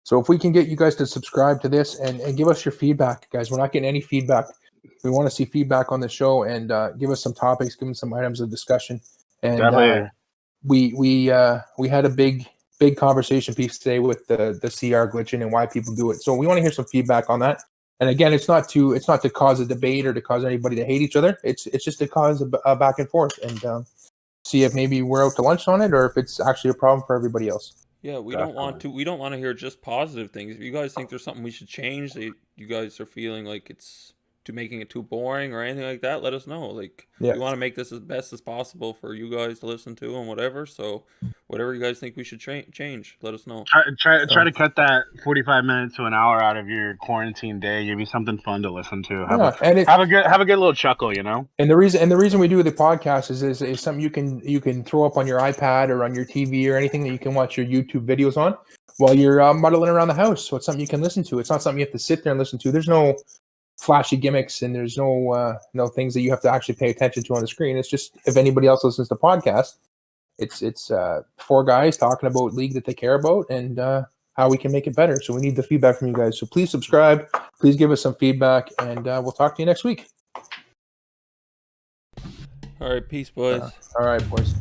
So if we can get you guys to subscribe to this and give us your feedback, guys, we're not getting any feedback. We want to see feedback on the show and give us some topics, give us some items of discussion. And we had a big conversation piece today with the CR glitching and why people do it. So we want to hear some feedback on that. And again, it's not to cause a debate or to cause anybody to hate each other. It's just to cause a back and forth and see if maybe we're out to lunch on it or if it's actually a problem for everybody else. Yeah, we don't want to hear just positive things. If you guys think there's something we should change, that you guys are feeling like it's making it too boring or anything like that, let us know. Like, Yeah. we want to make this as best as possible for you guys to listen to and whatever. So, whatever you guys think we should change, let us know. Try to cut that 45 minutes to an hour out of your quarantine day. Give you something fun to listen to. Have a good little chuckle, you know. And the reason we do the podcast is something you can throw up on your iPad or on your TV or anything that you can watch your YouTube videos on while you're muddling around the house. So it's something you can listen to. It's not something you have to sit there and listen to. There's no flashy gimmicks and there's no things that you have to actually pay attention to on the screen. It's just, if anybody else listens to podcasts, it's four guys talking about league that they care about and how we can make it better. So we need the feedback from you guys. So please subscribe, please give us some feedback, and we'll talk to you next week. All right, peace, boys. All right, boys.